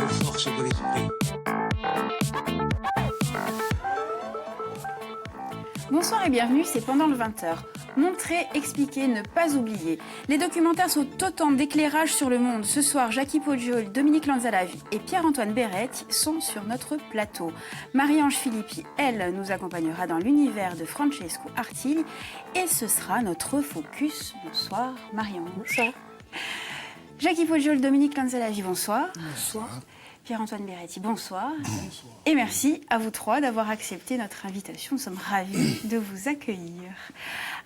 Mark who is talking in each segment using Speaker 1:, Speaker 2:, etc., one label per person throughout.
Speaker 1: force de l'esprit.
Speaker 2: Bonsoir et bienvenue, c'est Pendant le 20h. Montrer, expliquer, ne pas oublier. Les documentaires sont autant d'éclairage sur le monde. Ce soir, Jackie Poggioli, Dominique Lanzalavi et Pierre-Antoine Beretti sont sur notre plateau. Marie-Ange Filippi, elle, nous accompagnera dans l'univers de Francesco Artigli et ce sera notre focus. Bonsoir Marie-Ange.
Speaker 3: Bonsoir.
Speaker 2: Jackie Poggioli, Dominique Lanzalavi, bonsoir.
Speaker 3: Bonsoir.
Speaker 2: Pierre-Antoine Beretti, bonsoir. Bonsoir. Et merci à vous trois d'avoir accepté notre invitation. Nous sommes ravis de vous accueillir.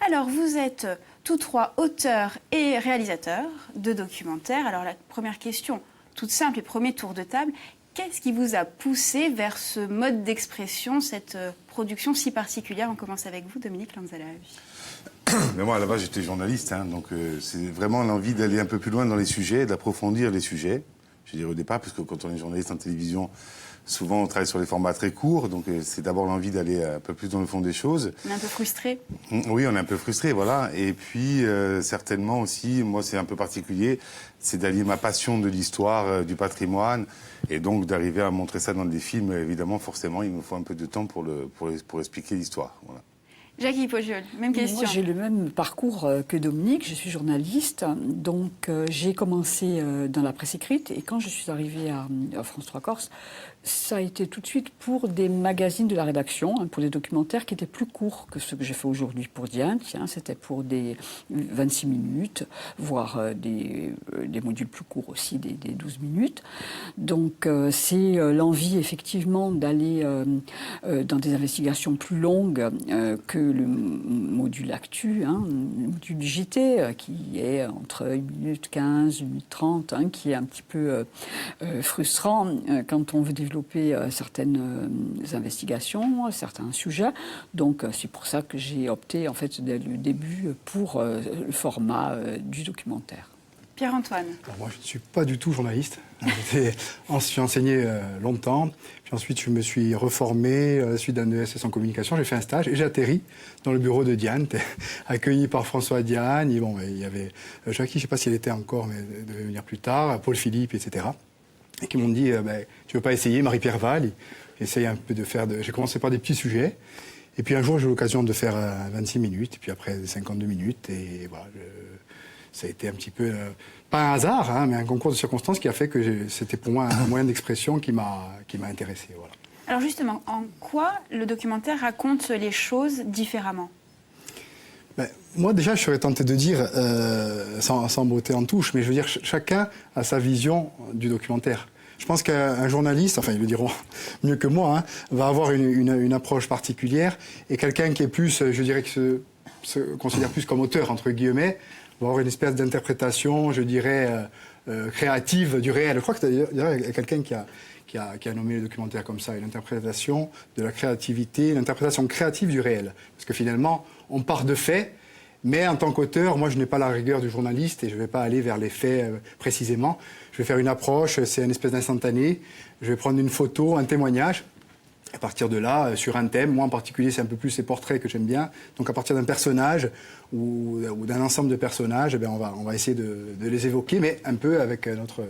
Speaker 2: Alors, vous êtes tous trois auteurs et réalisateurs de documentaires. Alors, la première question, toute simple et premier tour de table, qu'est-ce qui vous a poussé vers ce mode d'expression, cette production si particulière? On commence avec vous, Dominique Lanzalavi.
Speaker 4: Mais moi, à la base, j'étais journaliste, donc c'est vraiment l'envie d'aller un peu plus loin dans les sujets, d'approfondir les sujets. Je dirais au départ, parce que quand on est journaliste en télévision, souvent on travaille sur les formats très courts, donc c'est d'abord l'envie d'aller un peu plus dans le fond des choses.
Speaker 2: On est un peu frustré.
Speaker 4: Oui, on est un peu frustré, voilà. Et puis, certainement aussi, moi c'est un peu particulier, c'est d'allier ma passion de l'histoire, du patrimoine, et donc d'arriver à montrer ça dans des films. Évidemment, forcément, il me faut un peu de temps pour expliquer l'histoire, voilà.
Speaker 2: Jackie Poggioli, même question.
Speaker 3: Moi, j'ai le même parcours que Dominique. Je suis journaliste, donc j'ai commencé dans la presse écrite. Et quand je suis arrivée à France 3 Corse, ça a été tout de suite pour des magazines de la rédaction, pour des documentaires qui étaient plus courts que ce que j'ai fait aujourd'hui pour Diane. C'était pour des 26 minutes, voire des modules plus courts aussi, des 12 minutes. Donc c'est l'envie effectivement d'aller dans des investigations plus longues que le module Actu, le module JT, qui est entre 1 minute 15, 1 minute 30, qui est un petit peu frustrant quand on veut développer certaines investigations, certains sujets. Donc c'est pour ça que j'ai opté en fait dès le début pour le format du documentaire.
Speaker 2: Pierre-Antoine.
Speaker 5: Moi, je ne suis pas du tout journaliste. J'ai enseigné longtemps. Puis ensuite, je me suis reformé à la suite d'un ESS en communication. J'ai fait un stage et j'ai atterri dans le bureau de Diane, accueilli par François Diane. Et bon, il y avait Jackie, je ne sais pas si elle était encore, mais elle devait venir plus tard, Paul Philippe, etc. Et qui m'ont dit, tu veux pas essayer, Marie-Pierre Val, essaye un peu de faire... J'ai commencé par des petits sujets. Et puis un jour, j'ai eu l'occasion de faire 26 minutes, et puis après 52 minutes. Et voilà, ça a été un petit peu, pas un hasard, mais un concours de circonstances qui a fait que c'était pour moi un moyen d'expression qui m'a intéressé. Voilà.
Speaker 2: Alors justement, en quoi le documentaire raconte les choses différemment?
Speaker 5: Moi, déjà, je serais tenté de dire, sans beauté en touche, mais je veux dire, chacun a sa vision du documentaire. Je pense qu'un journaliste, enfin, ils le diront mieux que moi, va avoir une approche particulière, et quelqu'un qui est plus, je dirais, qui se considère plus comme auteur, entre guillemets, va avoir une espèce d'interprétation, je dirais, créative du réel. Je crois que d'ailleurs, il y a quelqu'un qui a nommé le documentaire comme ça, une interprétation de la créativité, une interprétation créative du réel. Parce que finalement, on part de faits, mais en tant qu'auteur, moi, je n'ai pas la rigueur du journaliste et je ne vais pas aller vers les faits précisément. Je vais faire une approche, c'est une espèce d'instantané. Je vais prendre une photo, un témoignage. À partir de là, sur un thème, moi en particulier, c'est un peu plus les portraits que j'aime bien. Donc à partir d'un personnage ou d'un ensemble de personnages, on va essayer de les évoquer, mais un peu avec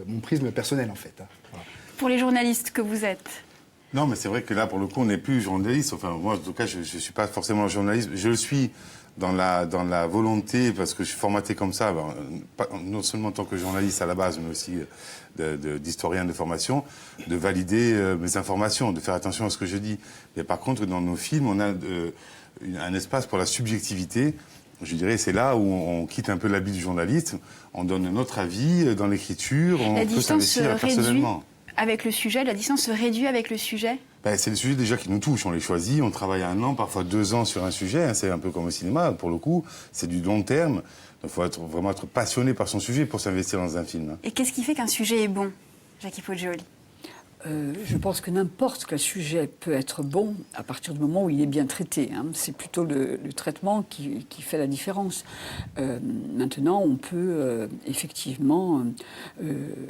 Speaker 5: mon prisme personnel, en fait. Voilà.
Speaker 2: Pour les journalistes que vous êtes?
Speaker 4: Non, mais c'est vrai que là, pour le coup, on n'est plus journaliste. Enfin, moi, en tout cas, je ne suis pas forcément journaliste. Je le suis dans la volonté, parce que je suis formaté comme ça, non seulement en tant que journaliste à la base, mais aussi d'historien de formation, de valider mes informations, de faire attention à ce que je dis. Mais par contre, dans nos films, on a un espace pour la subjectivité. Je dirais, c'est là où on quitte un peu l'habit du journaliste, on donne notre avis dans l'écriture, on peut s'investir personnellement.
Speaker 2: Avec le sujet, la distance se réduit avec le sujet?
Speaker 4: C'est le sujet déjà qui nous touche, on les choisit, on travaille 1 an, parfois 2 ans sur un sujet, c'est un peu comme au cinéma, pour le coup, c'est du long terme, il faut vraiment être passionné par son sujet pour s'investir dans un film.
Speaker 2: Et qu'est-ce qui fait qu'un sujet est bon, Jackie Poggioli?
Speaker 3: Je pense que n'importe quel sujet peut être bon à partir du moment où il est bien traité. C'est plutôt le traitement qui fait la différence. Maintenant, on peut effectivement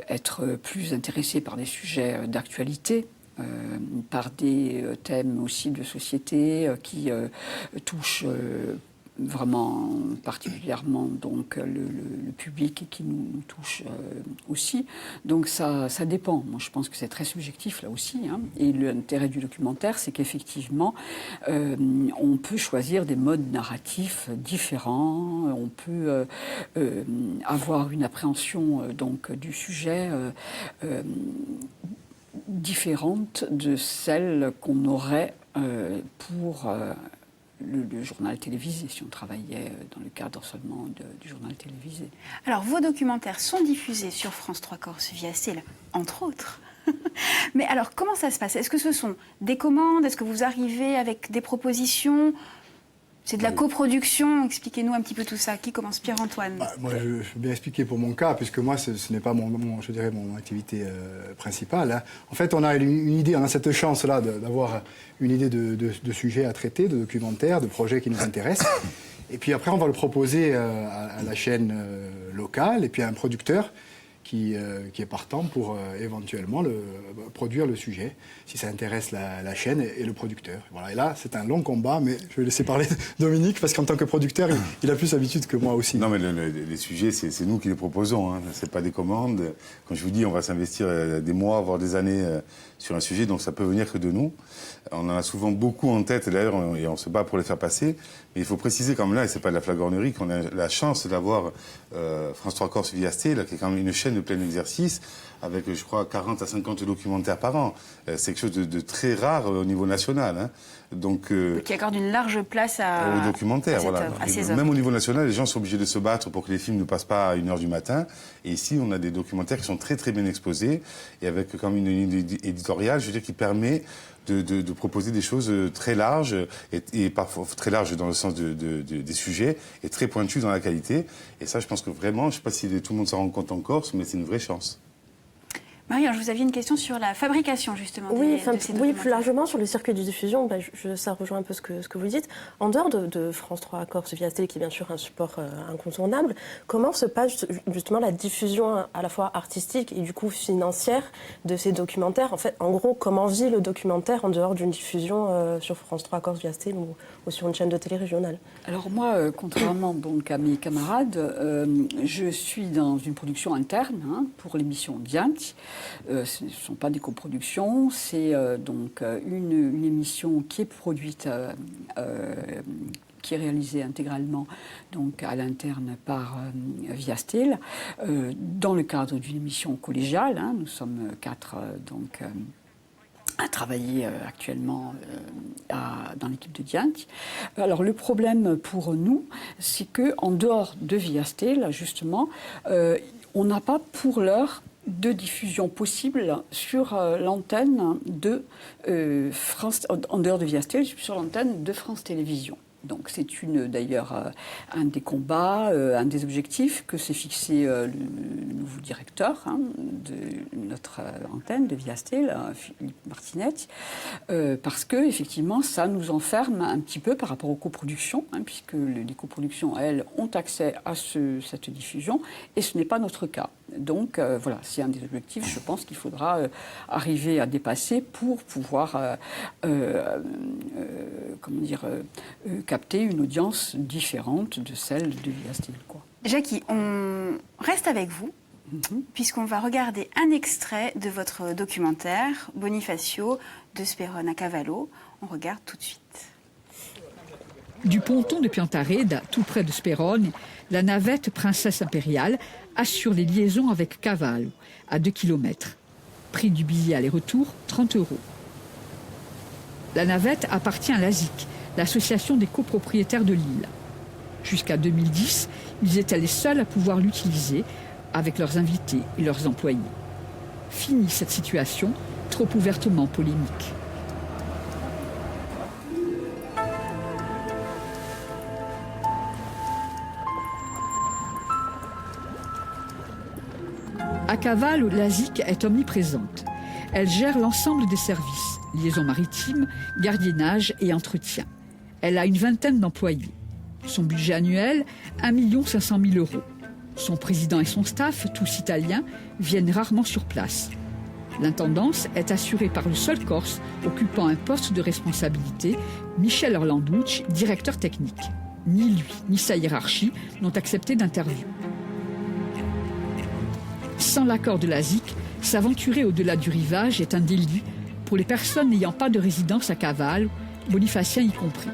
Speaker 3: être plus intéressé par des sujets d'actualité, par des thèmes aussi de société qui touchent vraiment particulièrement donc le public qui nous touche aussi. Donc ça dépend. Moi, je pense que c'est très subjectif là aussi. Hein. Et l'intérêt du documentaire, c'est qu'effectivement, on peut choisir des modes narratifs différents. On peut avoir une appréhension donc du sujet différente de celle qu'on aurait pour le journal télévisé, si on travaillait dans le cadre seulement du journal télévisé.
Speaker 2: Alors, vos documentaires sont diffusés sur France 3 Corse via CEL, entre autres. Mais alors, comment ça se passe? Est-ce que ce sont des commandes? Est-ce que vous arrivez avec des propositions? C'est de la coproduction. Expliquez-nous un petit peu tout ça. Qui commence? Pierre-Antoine.
Speaker 5: Moi, je veux bien expliquer pour mon cas, puisque moi, ce n'est pas mon activité principale. Hein. En fait, on a une idée, on a cette chance-là d'avoir une idée de sujet à traiter, de documentaire, de projet qui nous intéresse. Et puis après, on va le proposer à la chaîne locale et puis à un producteur qui est partant pour éventuellement produire le sujet, si ça intéresse la chaîne et le producteur. Voilà. Et là, c'est un long combat, mais je vais laisser parler Dominique, parce qu'en tant que producteur, il a plus l'habitude que moi aussi.
Speaker 4: Non, mais les sujets, c'est nous qui les proposons. Hein. Ce n'est pas des commandes. Quand je vous dis, on va s'investir des mois, voire des années sur un sujet, donc ça peut venir que de nous. On en a souvent beaucoup en tête, d'ailleurs, et on se bat pour les faire passer. Mais il faut préciser quand même là, et c'est pas de la flagornerie, qu'on a la chance d'avoir France 3 Corse via ST, qui est quand même une chaîne de plein exercice, avec, je crois, 40 à 50 documentaires par an. C'est quelque chose de très rare au niveau national. Hein. Donc,
Speaker 2: qui accorde une large place
Speaker 4: aux documentaires.
Speaker 2: À ces œuvres.
Speaker 4: Même au niveau national, les gens sont obligés de se battre pour que les films ne passent pas à 1h du matin. Et ici, on a des documentaires qui sont très très bien exposés, et avec quand même une ligne éditoriale, je veux dire, qui permet de proposer des choses très larges, et parfois très larges dans le sens des sujets, et très pointues dans la qualité. Et ça, je pense que vraiment, je ne sais pas si tout le monde s'en rend compte en Corse, mais c'est une vraie chance.
Speaker 2: Marie-Ange, vous aviez une question sur la fabrication, justement.
Speaker 1: Oui, plus largement sur le circuit de diffusion, ça rejoint un peu ce que vous dites. En dehors de France 3 Corse via télé, qui est bien sûr un support incontournable, comment se passe justement la diffusion à la fois artistique et du coup financière de ces documentaires? En fait, en gros, comment vit le documentaire en dehors d'une diffusion sur France 3 Corse via télé ou sur une chaîne de télé régionale?
Speaker 3: Alors moi, contrairement donc à mes camarades, je suis dans une production interne pour l'émission Dianti. Ce ne sont pas des coproductions, c'est donc une émission qui est produite, qui est réalisée intégralement donc à l'interne par Viastel, dans le cadre d'une émission collégiale. Hein, nous sommes 4 donc à travailler actuellement dans l'équipe de Dianti. Alors le problème pour nous, c'est qu'en dehors de Viastel, justement, on n'a pas pour l'heure de diffusion possible sur l'antenne de France, en dehors de Viastel, sur l'antenne de France Télévisions. Donc c'est d'ailleurs un des combats, un des objectifs que s'est fixé le nouveau directeur de notre antenne de Viastel, Philippe Martinetti, parce que effectivement ça nous enferme un petit peu par rapport aux coproductions, puisque les coproductions, elles, ont accès à cette diffusion, et ce n'est pas notre cas. Donc voilà, c'est un des objectifs, je pense qu'il faudra arriver à dépasser pour pouvoir capter une audience différente de celle de Viastel.
Speaker 2: Jackie, on reste avec vous, puisqu'on va regarder un extrait de votre documentaire Bonifacio de Sperone à Cavallo. On regarde tout de suite.
Speaker 6: Du ponton de Piantareda, tout près de Sperone, la navette Princesse Impériale assure les liaisons avec Cavallo, à 2 km. Prix du billet aller-retour, 30 €. La navette appartient à l'ASIC, l'association des copropriétaires de l'île. Jusqu'à 2010, ils étaient les seuls à pouvoir l'utiliser avec leurs invités et leurs employés. Fini cette situation, trop ouvertement polémique. À Cavallo, l'ASIC est omniprésente. Elle gère l'ensemble des services, liaison maritime, gardiennage et entretien. Elle a une vingtaine d'employés. Son budget annuel, 1 500 000 €. Son président et son staff, tous italiens, viennent rarement sur place. L'intendance est assurée par le seul Corse occupant un poste de responsabilité, Michel Orlanducci, directeur technique. Ni lui, ni sa hiérarchie n'ont accepté d'interview. Sans l'accord de la ZIC, s'aventurer au-delà du rivage est un délit pour les personnes n'ayant pas de résidence à Cavallo, Bonifacien y compris.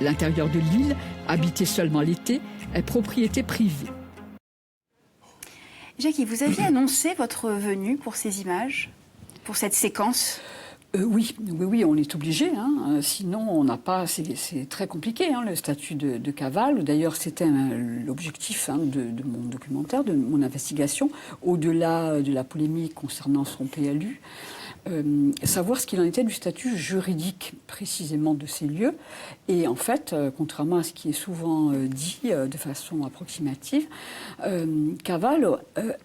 Speaker 6: L'intérieur de l'île, habité seulement l'été, est propriété privée.
Speaker 2: Jackie, vous aviez annoncé votre venue pour ces images, pour cette séquence?
Speaker 3: Oui, on est obligé. Sinon, on n'a pas. C'est très compliqué, le statut de Cavallo. D'ailleurs, c'était l'objectif de mon documentaire, de mon investigation, au-delà de la polémique concernant son PLU. Savoir ce qu'il en était du statut juridique précisément de ces lieux. Et en fait, contrairement à ce qui est souvent dit de façon approximative, Cavallo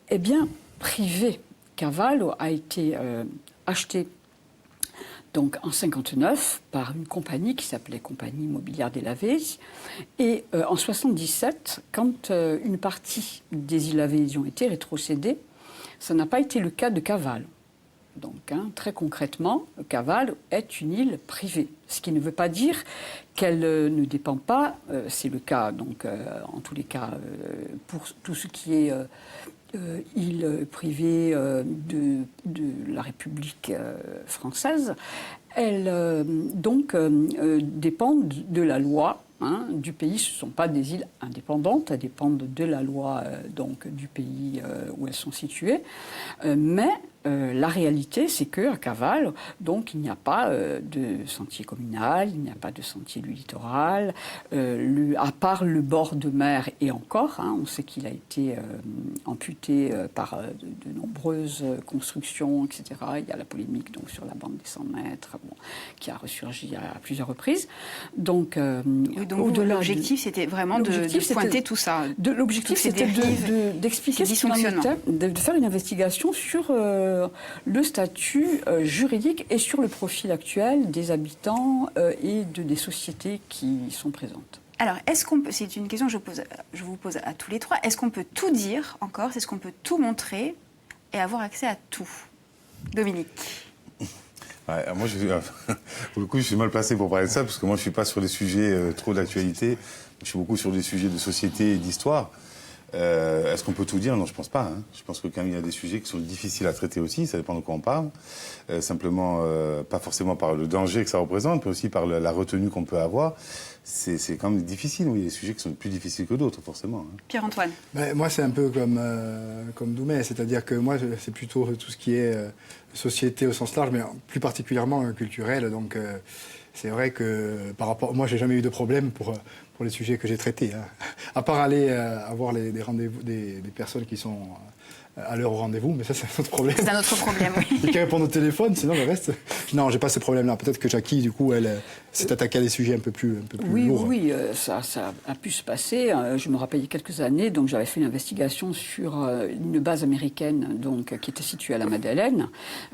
Speaker 3: est bien privé. Cavallo a été acheté donc en 59 par une compagnie qui s'appelait Compagnie Immobilière des Lavesi. Et en 77, quand une partie des îles Lavesi ont été rétrocédées, ça n'a pas été le cas de Cavallo. Donc, très concrètement, Cavallo est une île privée. Ce qui ne veut pas dire qu'elle ne dépend pas, c'est le cas, donc, en tous les cas, pour tout ce qui est île privée de la République française, elles dépendent de la loi du pays. Ce ne sont pas des îles indépendantes, elles dépendent de la loi donc, du pays où elles sont situées, mais la réalité, c'est qu'à Cavallo, donc, il n'y a pas de sentier communal, il n'y a pas de sentier du littoral, à part le bord de mer et encore, on sait qu'il a été amputé par de nombreuses constructions, etc. Il y a la polémique donc, sur la bande des 100 mètres, qui a ressurgi à plusieurs reprises. Donc,
Speaker 2: l'objectif, c'était vraiment de pointer tout ça.
Speaker 3: L'objectif, c'était d'expliquer ce qu'il en était, de faire une investigation sur le statut juridique et sur le profil actuel des habitants et des sociétés qui sont présentes.
Speaker 2: Alors, c'est une question que je vous pose à tous les trois, est-ce qu'on peut tout dire encore, est-ce qu'on peut tout montrer et avoir accès à tout? Dominique.
Speaker 4: Ouais, moi, pour le coup, je suis mal placé pour parler de ça, parce que moi, je ne suis pas sur des sujets trop d'actualité. Je suis beaucoup sur des sujets de société et d'histoire. Est-ce qu'on peut tout dire? Non, je ne pense pas. Je pense que quand il y a des sujets qui sont difficiles à traiter aussi, ça dépend de quoi on parle. Simplement, pas forcément par le danger que ça représente, mais aussi par la retenue qu'on peut avoir. C'est quand même difficile. Oui, il y a des sujets qui sont plus difficiles que d'autres, forcément.
Speaker 2: Pierre-Antoine.
Speaker 5: Moi, c'est un peu comme Doumet, c'est-à-dire que moi, c'est plutôt tout ce qui est société au sens large, mais plus particulièrement culturel. Donc, c'est vrai que par rapport, moi, j'ai jamais eu de problème pour les sujets que j'ai traités. À part aller avoir des rendez-vous, des personnes qui sont à l'heure au rendez-vous, mais ça, c'est un autre problème.
Speaker 2: C'est un autre problème, oui.
Speaker 5: Et qui répondent au téléphone, sinon le reste... Non, j'ai pas ce problème-là. Peut-être que Jackie, du coup, elle s'est attaquée à des sujets un peu plus lourds.
Speaker 3: Oui, ça a pu se passer. Je me rappelle il y a quelques années, donc j'avais fait une investigation sur une base américaine donc, qui était située à la Madeleine,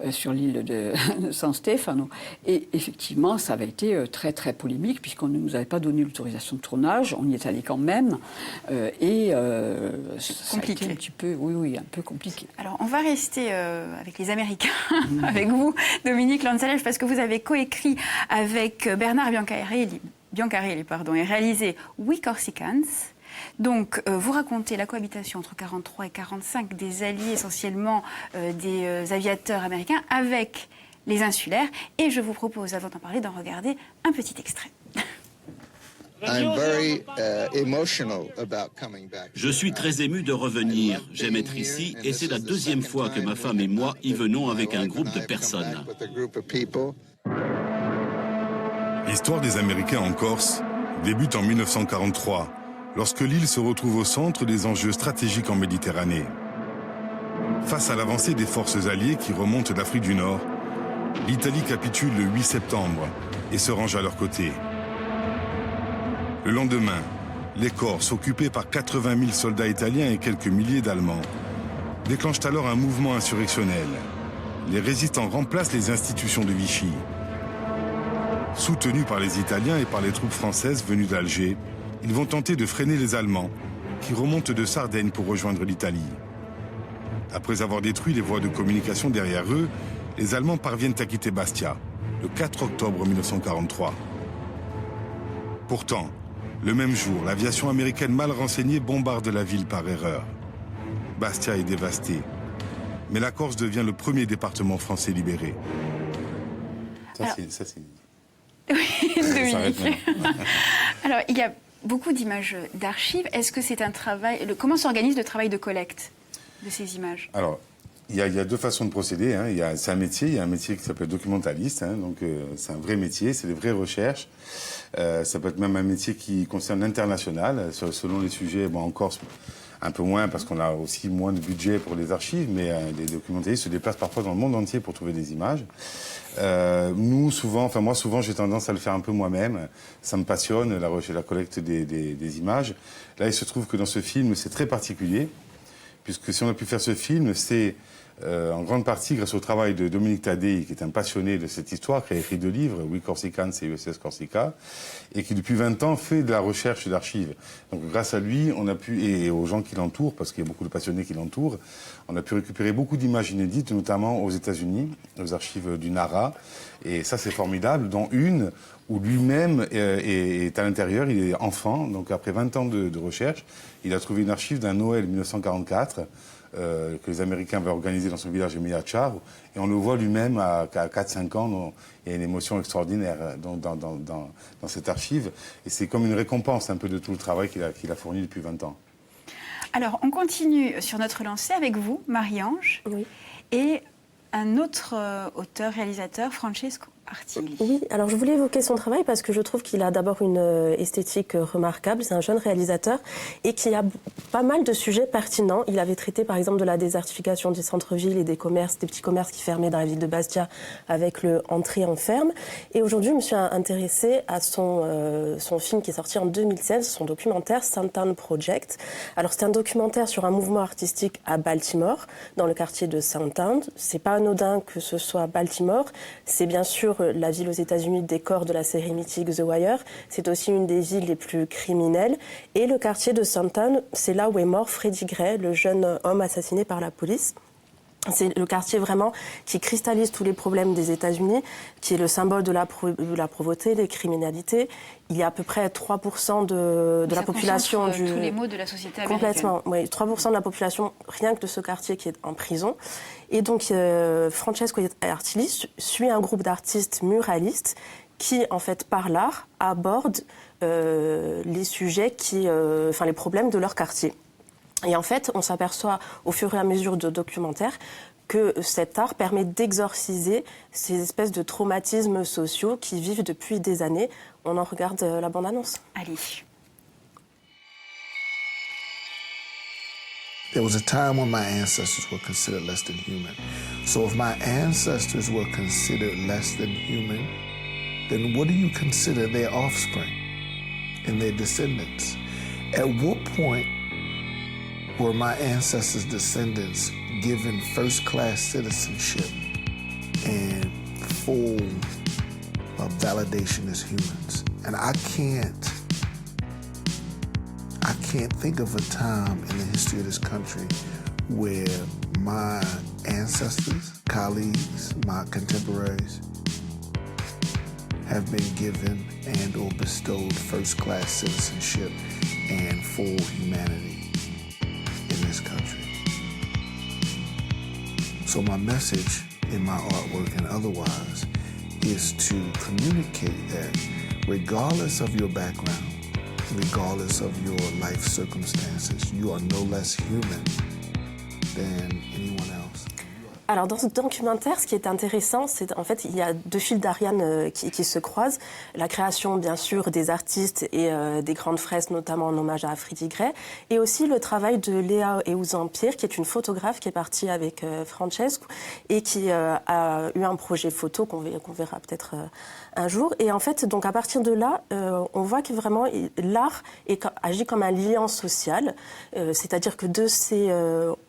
Speaker 3: sur l'île de San Stefano. Et effectivement, ça avait été très, très polémique, puisqu'on ne nous avait pas donné l'autorisation de tournage. On y est allé quand même. Ça a été un petit peu, un peu compliqué.
Speaker 2: Alors, on va rester avec les Américains, avec vous, Dominique Lanzalef, parce que vous avez coécrit avec Bernard Biancarelli et réalisé We Corsicans. Donc, vous racontez la cohabitation entre 43 et 45 des alliés, essentiellement des aviateurs américains, avec les insulaires. Et je vous propose, avant d'en parler, d'en regarder un petit extrait.
Speaker 7: Je suis très ému de revenir. J'aime être ici et c'est la deuxième fois que ma femme et moi y venons avec un groupe de personnes.
Speaker 4: L'histoire des Américains en Corse débute en 1943, lorsque l'île se retrouve au centre des enjeux stratégiques en Méditerranée. Face à l'avancée des forces alliées qui remontent d'Afrique du Nord, l'Italie capitule le 8 septembre et se range à leur côté. Le lendemain, les Corses, occupés par 80 000 soldats italiens et quelques milliers d'Allemands, déclenchent alors un mouvement insurrectionnel. Les résistants remplacent les institutions de Vichy. Soutenus par les Italiens et par les troupes françaises venues d'Alger, ils vont tenter de freiner les Allemands, qui remontent de Sardaigne pour rejoindre l'Italie. Après avoir détruit les voies de communication derrière eux, les Allemands parviennent à quitter Bastia, le 4 octobre 1943. Pourtant, Le même jour, l'aviation américaine mal renseignée bombarde la ville par erreur. Bastia est dévastée. Mais la Corse devient le premier département français libéré. Ça, c'est...
Speaker 2: Dominique. Alors, il y a beaucoup d'images d'archives. Est-ce que c'est un travail... Comment s'organise le travail de collecte de ces images?
Speaker 4: Alors, il y a deux façons de procéder. Hein. C'est un métier. Il y a un métier qui s'appelle documentaliste. Hein. Donc, c'est un vrai métier. C'est des vraies recherches. Ça peut être même un métier qui concerne l'international, selon les sujets. Bon, en Corse, un peu moins, parce qu'on a aussi moins de budget pour les archives, mais les documentalistes se déplacent parfois dans le monde entier pour trouver des images. Moi, souvent, j'ai tendance à le faire un peu moi-même. Ça me passionne, la collecte des images. Là, il se trouve que dans ce film, c'est très particulier, puisque si on a pu faire ce film, c'est en grande partie grâce au travail de Dominique Tadei, qui est un passionné de cette histoire, qui a écrit 2 livres, We Corsicans et USS Corsica, et qui depuis 20 ans fait de la recherche d'archives. Donc grâce à lui, on a pu, et aux gens qui l'entourent, parce qu'il y a beaucoup de passionnés qui l'entourent, on a pu récupérer beaucoup d'images inédites, notamment aux États-Unis, aux archives du NARA, et ça c'est formidable, dont une où lui-même est à l'intérieur, il est enfant, donc après 20 ans de recherche, il a trouvé une archive d'un Noël 1944, que les Américains avaient organisé dans son village de Miachar, et on le voit lui-même à 4-5 ans, donc il y a une émotion extraordinaire dans cette archive, et c'est comme une récompense un peu de tout le travail qu'il a fourni depuis 20 ans.
Speaker 2: Alors, on continue sur notre lancée avec vous, Marie-Ange,
Speaker 1: Oui.
Speaker 2: et un autre auteur-réalisateur, Francesco Artigli.
Speaker 1: Oui, alors je voulais évoquer son travail parce que je trouve qu'il a d'abord une esthétique remarquable. C'est un jeune réalisateur et qui a pas mal de sujets pertinents. Il avait traité par exemple de la désertification du centre-ville et des commerces, des petits commerces qui fermaient dans la ville de Bastia avec le entrée en ferme. Et aujourd'hui, je me suis intéressée à son film qui est sorti en 2016, son documentaire Saintown Project. Alors c'est un documentaire sur un mouvement artistique à Baltimore, dans le quartier de Saintown. C'est pas anodin que ce soit Baltimore. C'est bien sûr la ville aux États-Unis, décor de la série mythique The Wire. C'est aussi une des villes les plus criminelles. Et le quartier de Saintown, c'est là où est mort Freddie Gray, le jeune homme assassiné par la police. C'est le quartier vraiment qui cristallise tous les problèmes des États-Unis, qui est le symbole de la pauvreté, des criminalités. Il y a à peu près 3% de la population
Speaker 2: tous les maux de la société américaine.
Speaker 1: Complètement, oui. 3% de la population, rien que de ce quartier qui est en prison. Et donc, Francesco Artigli suit un groupe d'artistes muralistes qui, en fait, par l'art, abordent les sujets les problèmes de leur quartier. Et en fait, on s'aperçoit au fur et à mesure de documentaires que cet art permet d'exorciser ces espèces de traumatismes sociaux qui vivent depuis des années. On en regarde la bande-annonce.
Speaker 2: Allez.
Speaker 8: There was a time when my ancestors were considered less than human. So if my ancestors were considered less than human, then what do you consider their offspring and their descendants? At what point were my ancestors' descendants given first-class citizenship and full validation as humans? And I can't think of a time in the history of this country where my ancestors, colleagues, my contemporaries have been given and or bestowed first-class citizenship and full humanity in this country. So my message in my artwork and otherwise is to communicate that regardless of your background, regardless of your life circumstances, you are no less human than anyone else.
Speaker 1: Alors dans ce documentaire, ce qui est intéressant, c'est en fait il y a 2 fils d'Ariane qui se croisent. La création bien sûr des artistes et des grandes fresques, notamment en hommage à Freddie Gray, et aussi le travail de Léa Euzan-Pierre, qui est une photographe qui est partie avec Francesco et qui a eu un projet photo qu'on verra peut-être un jour. Et en fait, donc à partir de là, on voit que vraiment l'art agit comme un lien social, c'est-à-dire que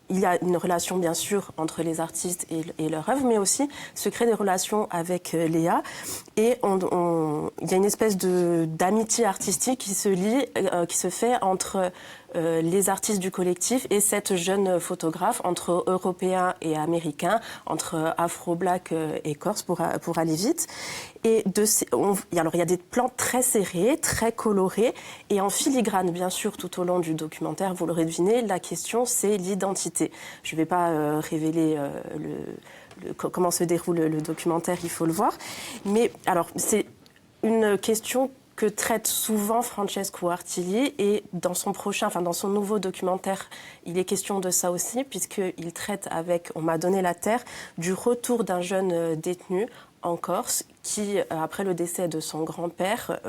Speaker 1: il y a une relation bien sûr entre les artistes et leur œuvre, mais aussi se créent des relations avec Léa. Et il y a une espèce d'amitié artistique qui se lie, qui se fait entre les artistes du collectif et cette jeune photographe entre Européens et Américains, entre Afro-Black et Corse pour aller vite. Et alors il y a des plans très serrés, très colorés et en filigrane, bien sûr, tout au long du documentaire, vous l'aurez deviné, la question c'est l'identité. Je ne vais pas révéler comment se déroule le documentaire, il faut le voir. Mais alors c'est une question que traite souvent Francesco Artigli et dans son nouveau documentaire, il est question de ça aussi puisqu'il traite avec On m'a donné la terre du retour d'un jeune détenu en Corse qui, après le décès de son grand-père,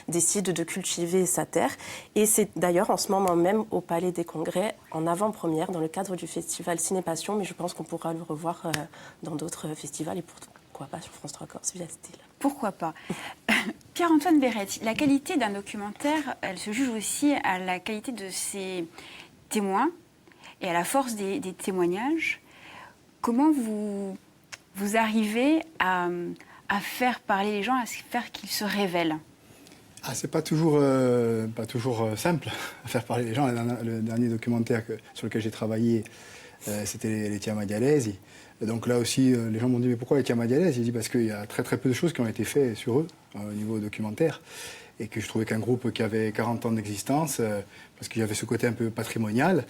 Speaker 1: décide de cultiver sa terre. Et c'est d'ailleurs en ce moment même au Palais des Congrès, en avant-première, dans le cadre du festival Ciné-Passion, mais je pense qu'on pourra le revoir dans d'autres festivals et pourquoi pas sur France 3 Corse via Style.
Speaker 2: Pourquoi pas. Pierre-Antoine Beretti, la qualité d'un documentaire, elle se juge aussi à la qualité de ses témoins et à la force des témoignages. Comment vous arrivez à faire parler les gens, à faire qu'ils se révèlent?
Speaker 5: C'est pas toujours simple à faire parler les gens. Le dernier documentaire sur lequel j'ai travaillé, c'était les Tiama Dialesi. Donc là aussi, les gens m'ont dit « Mais pourquoi les Tiama Dialesi ?» J'ai dit « Parce qu'il y a très très peu de choses qui ont été faites sur eux au niveau documentaire. Et que je trouvais qu'un groupe qui avait 40 ans d'existence, parce qu'il y avait ce côté un peu patrimonial.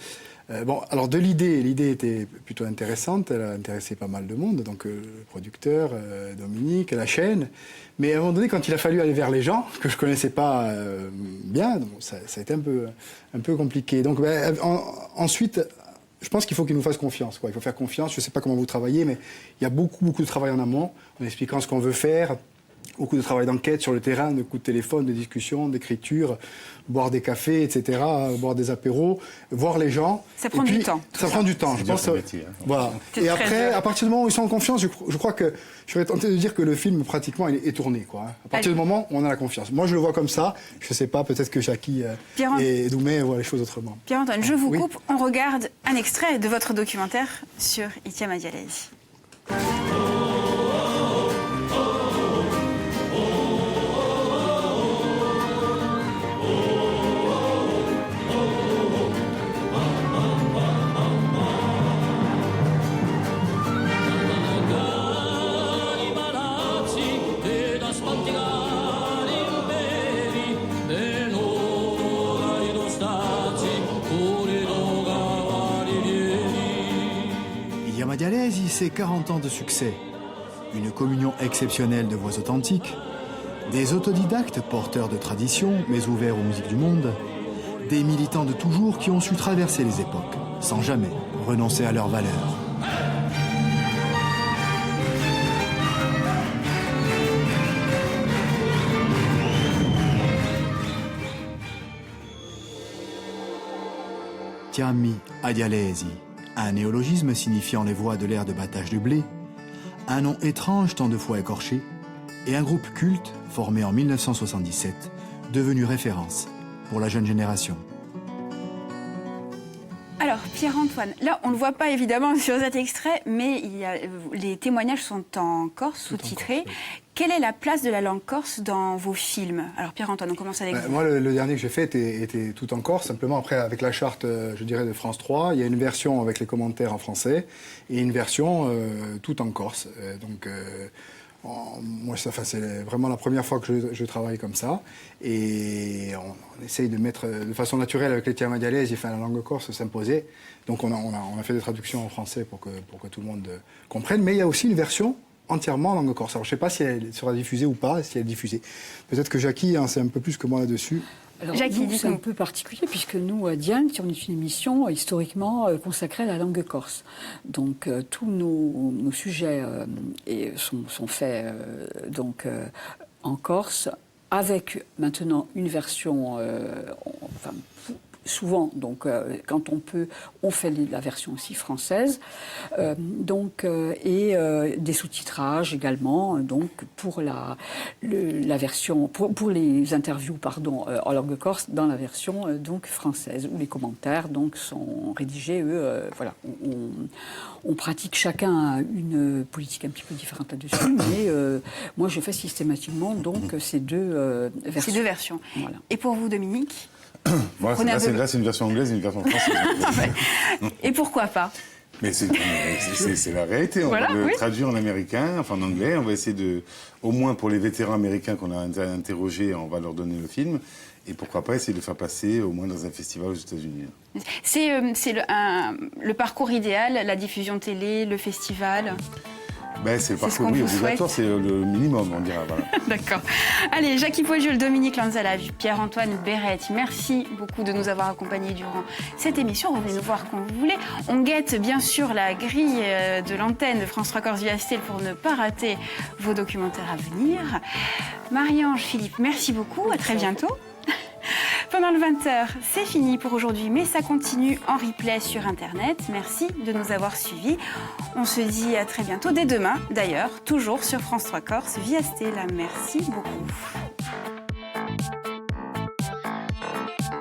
Speaker 5: Alors de l'idée était plutôt intéressante, elle a intéressé pas mal de monde, donc le producteur, Dominique, la chaîne. Mais à un moment donné, quand il a fallu aller vers les gens, que je connaissais pas bien, donc ça a été un peu compliqué. Donc ensuite, je pense qu'il faut qu'ils nous fassent confiance. Il faut faire confiance. Je ne sais pas comment vous travaillez, mais il y a beaucoup de travail en amont, en expliquant ce qu'on veut faire. Beaucoup de travail d'enquête sur le terrain, de coups de téléphone, de discussions, d'écriture, boire des cafés, etc., boire des apéros, voir les gens.
Speaker 2: Ça prend du temps.
Speaker 5: Ça prend du temps, je pense. Voilà. Et après, à partir du moment où ils sont en confiance, je crois que je serais tenté de dire que le film, pratiquement, est tourné. À partir du moment où on a la confiance. Moi, je le vois comme ça. Je ne sais pas, peut-être que Jackie et Doumé voient les choses autrement.
Speaker 2: Pierre-Antoine, je vous coupe. On regarde un extrait de votre documentaire sur Tiama Dialesi.
Speaker 9: Tiama Dialesi, c'est 40 ans de succès, une communion exceptionnelle de voix authentiques, des autodidactes porteurs de traditions mais ouverts aux musiques du monde, des militants de toujours qui ont su traverser les époques sans jamais renoncer à leurs valeurs. Tiama Dialesi, un néologisme signifiant les voies de l'ère de battage du blé, un nom étrange tant de fois écorché, et un groupe culte formé en 1977, devenu référence pour la jeune génération.
Speaker 2: Alors, Pierre-Antoine, là, on ne le voit pas évidemment sur cet extrait, mais les témoignages sont en corse, sous-titrés. Quelle est la place de la langue corse dans vos films? Alors, Pierre-Antoine, on commence avec vous.
Speaker 5: Moi, le dernier que j'ai fait était tout en corse. Simplement, après, avec la charte, je dirais, de France 3, il y a une version avec les commentaires en français et une version tout en corse. Moi, c'est vraiment la première fois que je travaille comme ça. Et on essaye de mettre de façon naturelle avec les Tiama Dialesi, la langue corse s'imposait. Donc, on a fait des traductions en français pour que tout le monde comprenne. Mais il y a aussi une version entièrement en langue corse. Alors, je ne sais pas si elle sera diffusée ou pas, si elle est diffusée. Peut-être que Jackie en sait un peu plus que moi là-dessus.
Speaker 3: Alors, nous, c'est un peu particulier, puisque nous, à Diane, on est une émission historiquement consacrée à la langue corse. Donc, tous nos sujets sont faits en Corse, avec maintenant une version, souvent, quand on peut, on fait la version aussi française, et des sous-titrages également, pour la version, pour les interviews, en langue corse, dans la version française, où les commentaires sont rédigés, on pratique chacun une politique un petit peu différente là-dessus, mais moi je fais systématiquement ces deux versions.
Speaker 2: Ces deux versions. Voilà. Et pour vous, Dominique?
Speaker 4: Bon, là, c'est une version anglaise et une version française.
Speaker 2: Et pourquoi pas?
Speaker 4: Mais c'est la réalité. On va le traduire en américain, enfin en anglais. On va essayer de, au moins pour les vétérans américains qu'on a interrogés, on va leur donner le film. Et pourquoi pas essayer de le faire passer au moins dans un festival aux États-Unis.
Speaker 2: C'est le parcours idéal, la diffusion télé, le festival.
Speaker 4: C'est le parcours obligatoire, c'est le minimum, on dira. Voilà.
Speaker 2: D'accord. Allez, Jackie Pojol, Dominique Lanzala, Pierre-Antoine Béret, merci beaucoup de nous avoir accompagnés durant cette émission. Revenez nous voir quand vous voulez. On guette bien sûr la grille de l'antenne de France 3 Corse via Stell pour ne pas rater vos documentaires à venir. Marie-Ange, Philippe, merci beaucoup. À très bientôt. Pendant le 20h, c'est fini pour aujourd'hui, mais ça continue en replay sur Internet. Merci de nous avoir suivis. On se dit à très bientôt, dès demain d'ailleurs, toujours sur France 3 Corse via Stella. Merci beaucoup.